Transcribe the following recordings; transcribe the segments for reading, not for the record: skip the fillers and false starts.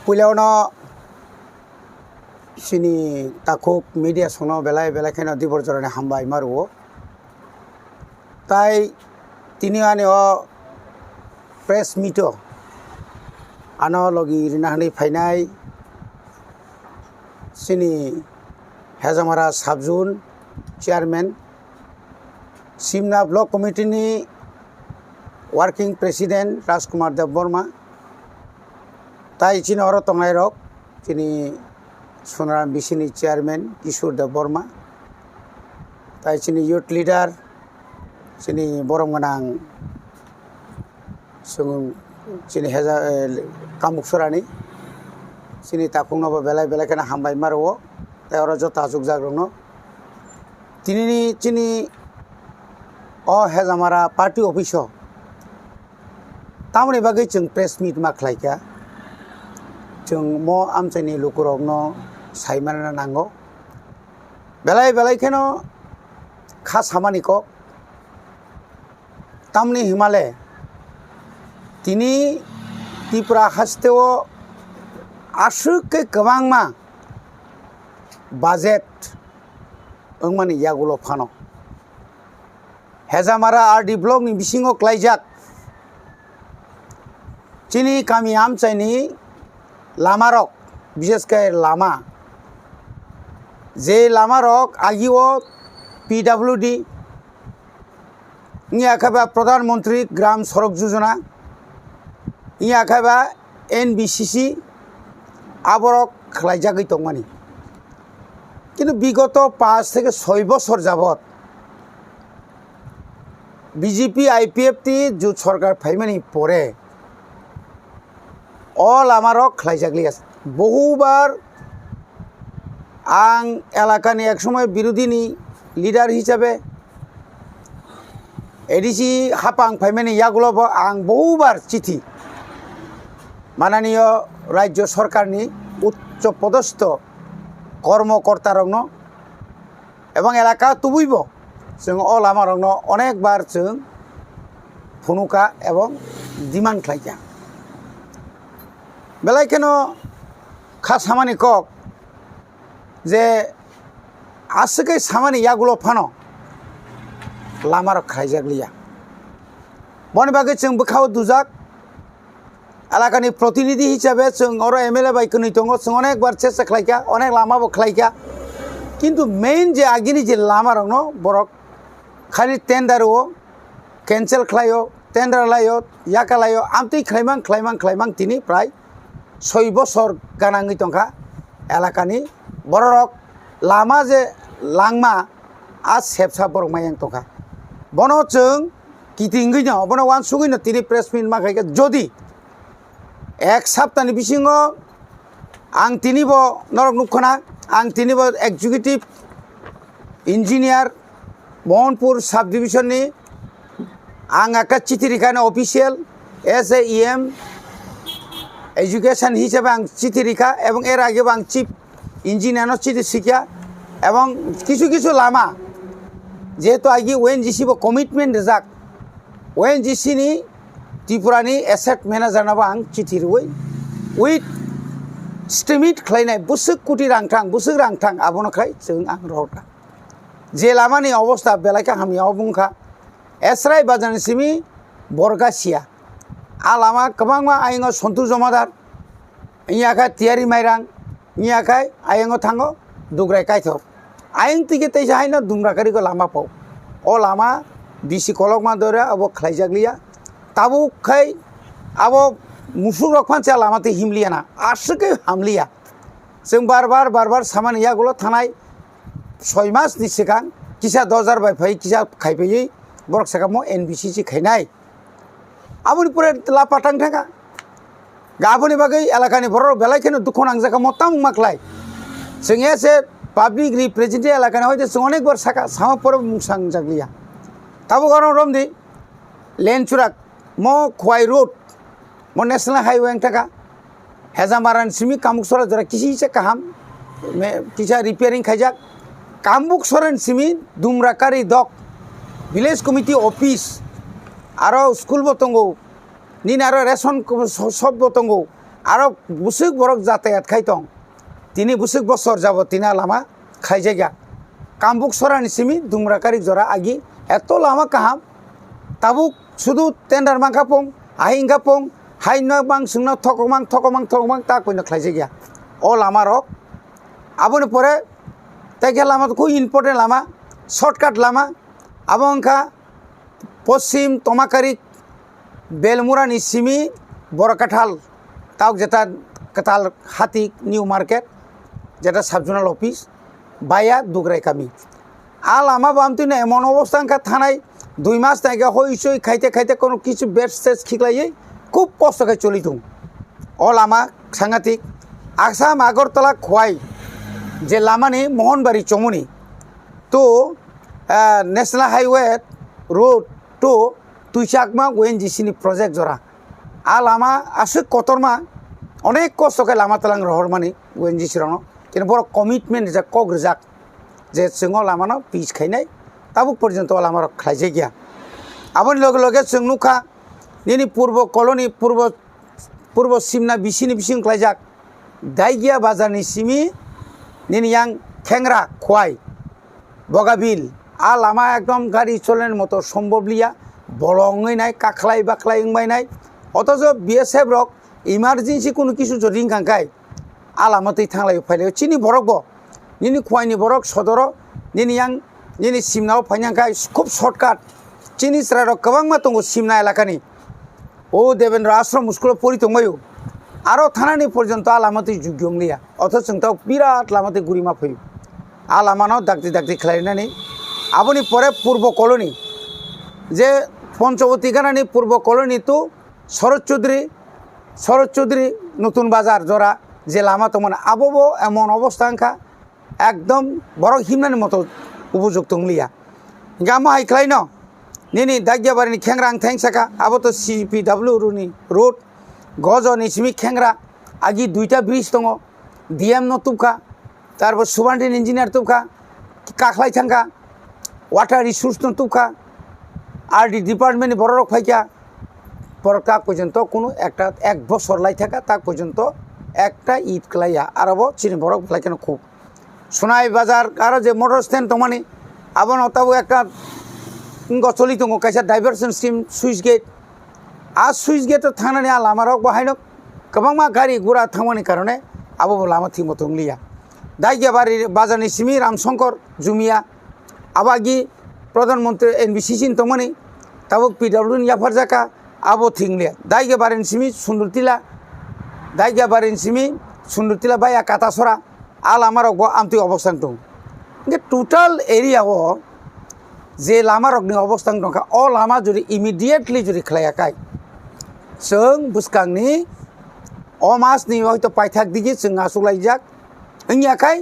पुलियावनो सिनी ताकुक मीडिया सोनो बेलाय बेलायखेनो दिबर जरने हामबाय मारुओ ताई तिनी आने ओ प्रेस मीटो आनो लगी रिनाहनै फाइनाय सिनी हेजामारा साबजुन चेयरमैन सिमना ब्लक कमिटी नि वर्किंग प्रेसिडेंट राजकुमार देवबर्मा ताई चिनी हरो तंगनाय रक चिनी सोनाराम बिसिनि चेयरमैन किशोर देवबर्मा ताई चिनी यूथ लीडर चिनी बरमगोनां चिनी हेजा कामुकसरानि चिनी ताकुंनोबो बेलाय बेलायखेनो हामबाय मारुओ ताई अरो जता जुग जाग्रोनो तिनि चिनी ओ हेजामारा पार्टी ऑफिस तामनि बागै जों प्रेस मीट मा खालायखा जों मो आमचाइनि लुकुरकनो सायमाना नांगौ बेलाय बेलायखेनो खास हामानिको तामनि हिमालय तिनी त्रिपुरा हास्तेओ आसुके गोबांमा बाजेट ओंमानि यागुलो फानो हेजामारा आरडी ब्लक नि बिसिङाव क्लाइजाक चिनी कामी आमचाइनि लामारक विशेषकर लामा जे लामारक आगिओ पीडब्ल्यूडी इ आखाबा प्रधानमंत्री ग्राम सड़क योजना इ आखाबा एनबीसीसी आबरक खालायजागै दंमानि किन्तु विगत 5 থেকে 6 বছর যাবত बीजेपी आईपीएफ टी जुट सरकार फाइमानि परे अल आमारक खालायजागलिया बहुबार आं एलाकानि एक समय विरोधीनि लीडर हिसाबै एडीसी हापां फाइमानि यागुलोबो आं बहुबार चिठी माननीय राज्य सरकारनि उच्च पदस्थ कर्मकर्तारंनो एवं एलाका तुबुइबो जों अल आमारंनो अनेक बार जों फुनुका एवं डिमांड खालायजा बेलायखेनो खास हामानि कक जे आसुके सामानि यागुलो फानो लामारक खालायजागलिया बनि बागै जों बोखाव दुजाक एलाकानि प्रतिनिधि हिसाबै जों अरो एमएलए बायखोनि दङ जों अनेक बार चेष्टा खालायखा अनेक लामाबो खालायखा किन्तु मेन जे आगिनि जे लामारंनो बरक खालि टेन्डार कैंसल खालायो टेन्डार लायो याका लायो आमति खालायमां तिनि प्राय 6 বছর गानाङै दंखा एलाकानि बरक लामा जे लांमा आ सेबसा बरक मायang दंखा बनो जों किटिंगैनो बनो वान सुगैनो तिनि प्रेस मिट माखायखा जदि एक सप्ताहनि बिसिङाव आं तिनिबो नरक नुखना आं तिनिबो executive engineer Mohanpur sub division नि आं आका चिठी रिखानो official S A M education हिसाबै आं चिठी रिखा एवं एर आगे आं चीफ इंजीनियर चिठी सिखा एवं किछु लामा जेहेतु आगे ओएनजीसी बो कमिटमेंट रिजाक ओएनजीसी नि त्रिपुरानि एसेट मैनेजर नाबो आं चिठी रुई विथ स्टिमेट खालायनाय बुसुक कोटी रां थां आबोनखाय जों आं रटा जे लामानि अवस्था बेलायखा हामियाव बुंखा एसराय बाजारनि सिमी बरगासिया आ लामा गोबांमा आयङो सन्तु जमादार इयाखा तियारि माइरां इयाखाय आयङो थाङो दुग्राय कायथर आयं तिके तैसा हायनो दुमराकारिको लामा पाव ओ लामा बीसी कलकमा दरे अब खालायजागलिया ताबो खाय अब मुसुक रखमानसिया लामाते हिमलियाना आसुके हामलिया जों बार सामानि यागुलो थानाय 6 मासनि सिगां किसा 10,000 बायफाय किसा खायफैयै बरक सागामो एनबीसीसी खायनाय आबुनि पुरे लापाटां थाङा गाबोनि बागै एलाकानि बर बेलायखेनो दुखु नांजाका मतां माखलाय जों एसे पाब्लिक रिप्रेजेन्टेटिभ एलाकानि हयतो जों अनेक बार साका सामा पर मुंसां जागलिया ताबो गरम रमदि लेनचुराक मो खवाई रोड मो नेशनल हाईवे थाका हेजामारान सिमी कामुकसरा जरा किसी काहाम किसा रिपेयरिंग खायजाक कामुकसरन सिमी दुमराकारि दक विलेज कमिटी ऑफिस आरो स्कूल बतंगो नीन आरो रेशन सब बतंगो आरो बुसुक बरक जातायात खायतं तिनि बुसुक बसर जाब तिना लामा खायजायगा कामबुक सरानि सिमी दुमराकारि जरा आगि एत लामा काहाम ताबुक सुदु टेन्डार मांखापं आहिंगापं हाइना बां सुंना थकमां ता कइनो खायजायगा ओ लामा रक आबोनि परे ताइके लामा तो खुब इम्पोर्टेन्ट लामा शर्टकाट लामा आबो अंखा पश्चिम तमाकारि बेलमुरानि सिमी बरकाठाल ताक जेटा कताल हाथी निउ मार्केट जेटा साबजोनाल अफिस बाया दुगराय कामी आ लामा बामतिनो एमन अवस्था अंखा थानाय 2 मास नायगा हइसइ खाइते खाइते कोनो किछु बेड स्टेज खिगलायै खूब कष्ट खाय चलिदों अ लामा सांगातिक आसाम आगरतला खवाई जे लामानि मोहनबारि चमुनि तो नेशनल हाईवे रोड टू तुइसाकमा ओएनजीसी नि प्रोजेक्ट जरा आ लामा आसु कतरमा अनेक कष्ट खाय लामा तलां रहरमानि ओएनजीसी रनो किन्तु बर कमिटमेन्ट जा कग्रजाक जे जोंङो लामानो पिच खायनाय ताबुक पर्यन्त लामा खायजे गैया आबोनि लगे लगे जों नुखा निनि पूर्व कलोनी पूर्व सिमना बिसिनि बिसिं खायजाक दाइगिया बाजारनि सिमी निनि यां खेंरा खवाई बगाबिल आ लामा एकदम गाड़ी चलायनाय मतो सम्भवलिया बलङै नाय काख्लाय बाख्लाय इंबायनाय अथच बिएसएफ रक इमारजेंसि कोनो किछु जदि इंखांखाय आ लामातै थांलाय फायलाय चिनि बरक बो निनि खवाइनि बरक सदर निनि यां निनि सिमनाव फायनांखाय खूब शर्टकाट चिनि स्रायरक गोबांमा दङ सिमना एलाकानि ओ देवेन्द्र आश्रम स्कुलाव फरिथंबायो आरो थानानि पर्यन्त आ लामातै जुग्यंलिया अथच जोंथाव बिराट लामातै गुरिमा फैयो आ लामानाव दागदि खालायनानै आबोनि परे पूर्व कलोनी जे पंचवती गानानि पूर्व कलोनी तो शरद चौधरी नतुन बाजार जरा जे लामा तमन आबो एमन अवस्था अंखा एकदम बरक हिमनानि मतो उपयुक्त लिया गामा हाइख्लायनो निनि दागियाबारिनि खेंरां थेंसाका आबो तो सीपीडब्ल्यू रुनि रोड गजनि सिमी खेंरा आगि 2टा ब्रिज दङ डीएम न तुबखा तारपर सुबान्टिन इन्जिनियार तुबखा काख्लाय थांखा वाटार रिसोर्स न तुबखा आरडी डिपार्टमेंट बरक फाइका बरक ताक पर्यन्त कोनो एकटा 1 बছর লাই थाका ताक पर्यन्त एकटा ईद क्लाया आरोबो चिनि बरक फ्लाइकेन खूब सोनाय बाजार आरो जे मोटर स्टैंड तमानि आबो नताबो एकटा गचलि दङ कायसा डाइभारसन स्कीम सुइस गेट आ सुइस गेट थांनानै आ लामा रक बाहायनो गोबांमा गारि गुरा थांमानि कारणे आबो लामा थिमतो लिया दाइगियाबारि बाजारनि सिमी रामशंकर जुमिया आबागी प्रधानमंत्री एनबीसीसी तमनि ताबो पीडब्ल्यू नि याफार जाका आबो थिंगलिया दाइगियाबारिनि सिमी सुन्दुरतिला बाया कातासरा आ लामा रक आमति अवस्था दं के टोटाल एरिया ओ जे लामा रकनि अवस्था दंखा अ लामा जुदि इमिडिएटली जुदि खालायाखाय जों बुसकांनि अ मासनि हयतो पाइथाक दिगि जों आसुलायजाक इंयाखाय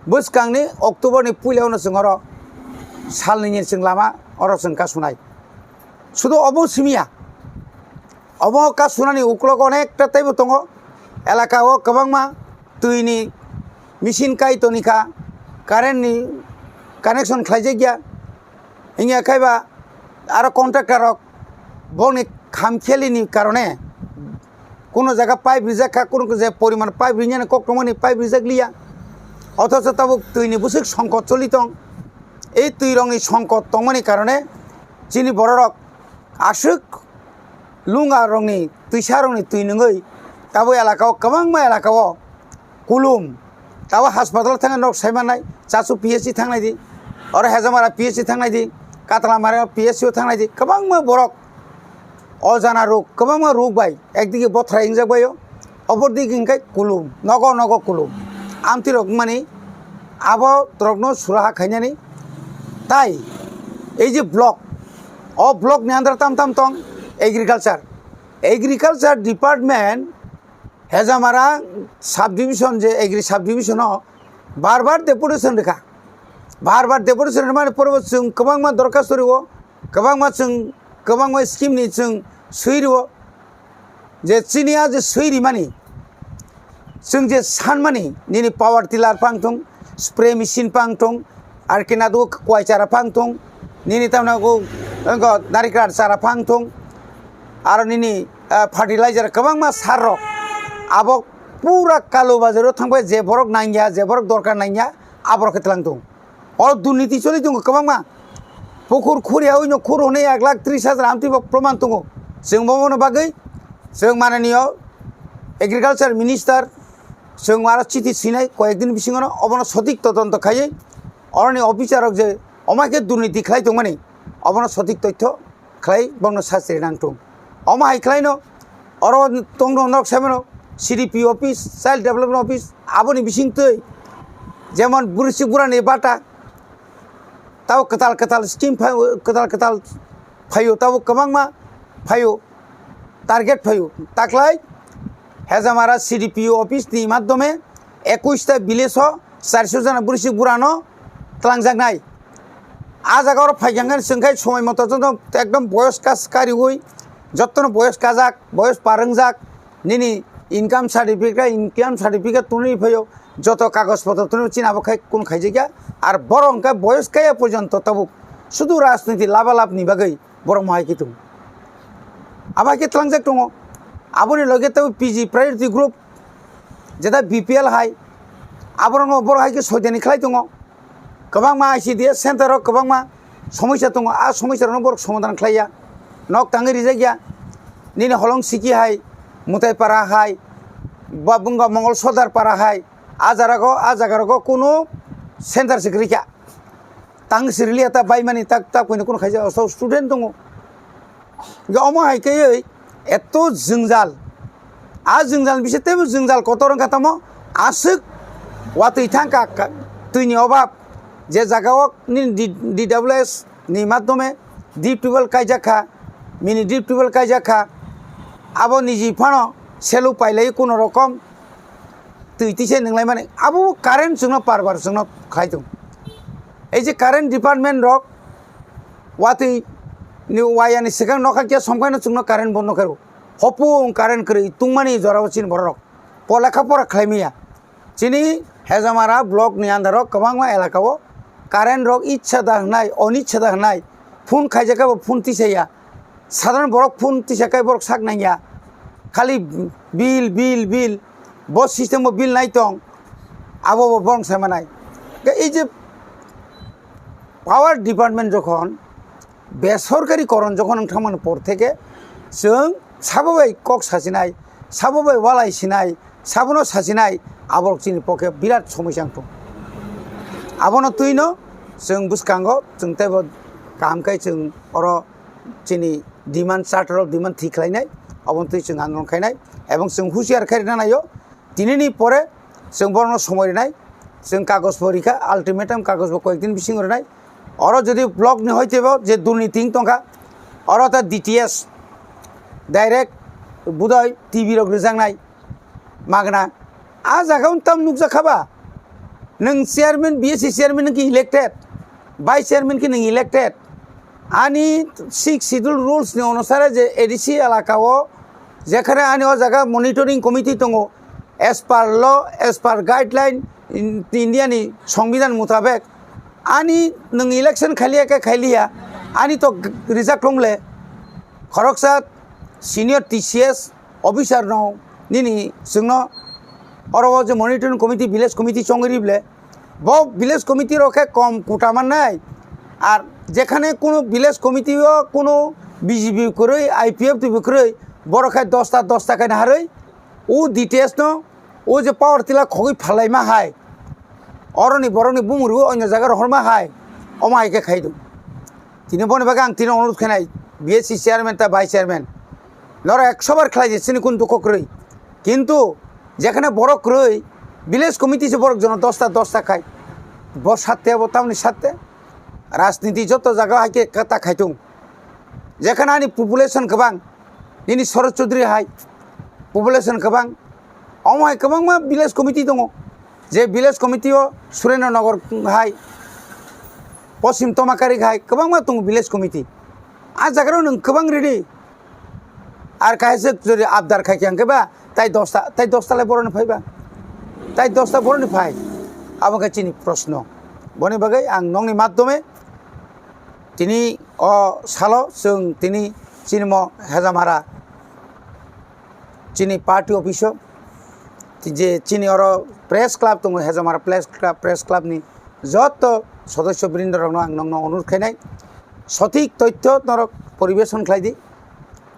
बुसकांनि अक्ट'बरनि पुइलावनो जों अर सालनि जों लामा अर जों कासुनाय शुधु अबो सिमिया अबो कासुनानि उक्लक अनेकटा टाइप दङ एलाकायाव गोबांमा दैनि मेसिन कायतनिका कारेन्टनि कानेक्सन खालायजाय गैया इंयाखायबा आरो कन्ट्राक्टर बनि खामखेलिनि कारणे कोनो जायगा पाइप रिजाका कोनो जे परिमाण पाइप रिजाने कक्टमानि पाइप रिजाक लिया अथच ताबो दैनि बुसुक संकट चलितं এই দুই রঙের সংকট তমনি কারণে চিনি বড় রক আশুক লুঙ্গা রঙনি তুইসা রঙনি তুই নঙই তাবো এলাকাও গোबांमा এলাকাও কুলুম তাবো হাসপাতাল थांनाय नक सायमानाय चासु पिएचसि थांनाय दि आरो हेजामारा पिएचसि थांनाय दि कातलामारा पिएचसि थांनाय दि गोबांमा बरक अजाना रोग गोबांमा रोग बाय एकदिके बथ्रा इंजाबायो अपरदिके इंखाय कुलुम नग कुलुम आमति रक माने आबो रगनो सुराहा खायनानै তাই এই যে ব্লক ব্লক নিয়ান্দ্রা তাম তং agriculture department Hezamara subdivision যে এগ্রি সাব ডিভিশন বারবার ডেপুটেশন রেখা बार डेपुटेशन माने परबो जों गोबांमा दरखास्त रिवो गोबांमा स्कीमनि जों सैरिवो जे चिनिया जे सैरि मानि जों जे सान मानि निनि पावर टिलार पांथं स्प्रे मेसिन पांथं आर केनादो क्वाइचारा पांथं निनि तामनागो नारिकाट सारा पांथं आरो निनि फार्टिलाइजार गोबांमा सार abok pura kalu bazaro thangbai je borok nangya je borok dorkar nangya aborok ketlang tung or durniti choli tung kabang ma pukur khuriya oino khur hone 1,30,000 amti proman tungo जों bono bagai जों mananiyo agriculture minister जों mara chiti sinai koyekdin bisingono obono sotik todonto khaye oroni officerok je omake durniti khlai tungmani obono sotik tothyo khlai bono sastri nangtung oma hai khlaino oro tongno nok sameno CDP office child development office aboni bisingtoi jemon burisi burani bata taw ketal scheme ketal phayo taw kabangma phayo target phayo taklai Hezamara CDPO office ni মাধ্যমে 21টা বিলেজ 400 জন বুড়ি Burano ক্লাংজাক নাই আজ আগর ফাইজাঙ্গান সংখাই সময় মতো একদম বয়স কাজকারী হই যতন বয়স কাজাক বয়স পারংজাক নিনি ইনকাম সার্টিফিকেট তুনি ফেও যত কাগজপত্র তুনি চিনাবো খাই কোন খাইছে গিয়া আর বড় অঙ্কা বয়স কায়া পর্যন্ত তবু শুধু রাজনীতি লাভালাভ নিবাগৈ বড় মাহাইকি তুম আবাকে ক্লাংজাক দङ aboni loge taw PG priority group jeda BPL hai aborno bor hai ke soidani khlai tongo kabang ma ICD center ro kabang ma সমস্যা tongo a সমস্যা no bor সমাধান khlaiya nok tangi rijagya nini holong siki hai mutai para hai babunga mongol sodar para hai ajarago kuno center sikrika tang sirli ata baimani tak kono khaija so student tongo ga omo hai ke এত জঞ্জাল জঞ্জাল বিষয়তেও জঞ্জাল কত রং কাতামো আসুক ওয়াতুই থাকা তুইনি অভাব যে জায়গাও DWS ni মাধ্যমে ডিপ টিউবওয়েল কাইজাখা মিনি ডিপ টিউবওয়েল কাইজাখা আবো নিজি ফানো সেলু পাইলাই কোনো রকম তুইতিছে নংলাই মানে আবো কারেন্ট जोंनो পারবার जोंनो খাইতো এই যে কারেন্ট ডিপার্টমেন্ট রক ওয়াতুই ni wayani sekarang nokak kia somkaino chungno current bondo karo hopung current kri tungmani jorao chin borok polakha pora khlaimia chini hezamara block ni andarok kabangma elakao current rok ichha dahnai onichha dahnai phone khaijaka phone tisaya সাধারণ borok phone tisakai borok sak nangya khali bill bos system bill nai tong abo borong samanai ei je power department jokhon বেসরকারিকরণ যখন নोंथांमोन পর থেকে जों সাববাই cock সাজিনাই সাববাই ওয়ালাই Sinai সাবনো সাজিনাই আবরক চিনি পকে বিরাট সমস্যা दं আবনো তুইনো जों বুসকাঙ্গো जों তাইব কামকাই जों অর চিনি ডিমান্ড চার্টার ডিমান্ড ঠিক খাইনাই অবন তুই जों আন্দোলন খাইনাই এবং जों হুশিয়ার খাইনা নাইও দিনেনি পরে जों বর্ণ সময় নাই जों কাগজ পরীক্ষা আলটিমেটাম কাগজ কয়েকদিন বিসিং নাই और যদি ব্লক নি হইতেব যে দুর্নীতি টঙ্কা और তা DTS ডাইরেক্ট বুদয় টিভি রক রিজাংনাই মাগনা आ জাগাউন তাম নুকজাখাবা नों চেয়ারম্যান BSC চেয়ারম্যান কি ইলেক্টেড ভাইস চেয়ারম্যান কি নों ইলেক্টেড আনি 6 শিডিউল রুলস নি অনুসারে যে এডিসি এলাকাও যেখানে আনি ও জায়গা মনিটরিং কমিটি দङ এজ পার ল এজ পার গাইডলাইন ইন্ডিয়ানি সংবিধান মোতাবেক ani nung election khaliya ani to result hongle khoroksa senior TCS officer no nini sungno oro je monitoring committee village committee chongrible bo village committee rokhe kom kutaman nai ar jekhane kono village committee o kono BJP koroi IPF tu koroi borokha 10 ta kana haroi o details no o je power tila khogoi phalaima hai অরনি বরনি বুমুরু অন্য জায়গার হরমা high অমাইকে খাইদু তিনি বনে বাগে আং তিনি অনুরোধ খাই BSC chairman তা ভাইস চেয়ারম্যান লড়া 100 বার খেলাই যাচ্ছে কোন দুঃখ রই কিন্তু যেখানে বড় রই ভিলেজ কমিটি যে বড় জন 10টা খায় বস সাথে তামনি সাথে রাজনীতি যত জায়গা হাইকে কাতা খাইতুং যেখানে আনি পপুলেশন গোবাं ইনি শরৎ চৌধুরী হাই পপুলেশন গোবাं অমাই গোबां मा ভিলেজ কমিটি দङ যে ভিলেজ কমিটিও সুরেন্দ্রনগর হাই পশ্চিম তমাকারি হাই গোबां मा दङ ভিলেজ কমিটি आ জায়গার नों गोबां रेडी আর কাইছে যদি আবদার খাইখাঙ্কেবা তাই 10টা বড়নি ফাইবা তাই 10টা বড়নি ফাই আমাকে চিনি প্রশ্ন বনি বাগাই আং নংনি মাধ্যমে তিনি সালো जों তিনি চিনিম হেজামারা চিনি পার্টি অফিসও যে চিনি ওর প্রেস ক্লাব দङ হেজমারা প্রেস ক্লাবনি যত সদস্যবৃন্দ আং নং অনুরোধ খাইनाय সঠিক তথ্য নরক পরিবেশন খাইদি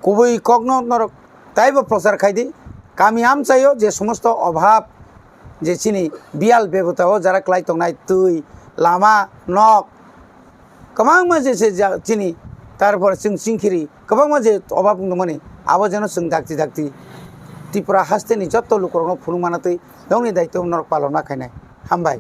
খুবই কগ্ন নরক তাইব প্রচার খাইদি কামি আম চাইও যে সমস্ত অভাব যে চিনি বিয়াল বেবতাও যারা ক্লাই তংনাই তুই লামা নক गोबां माजे चिनी तारपर जों सिंखिरि गोबां माजे अभाब दंमोन आबो जेन जों धाकति धाकति त्रिपुरा हास्टेनि जत्त लुकरनो फुरुमानातै गावनि दायित्व नरक पालना खायनाय हामबाय।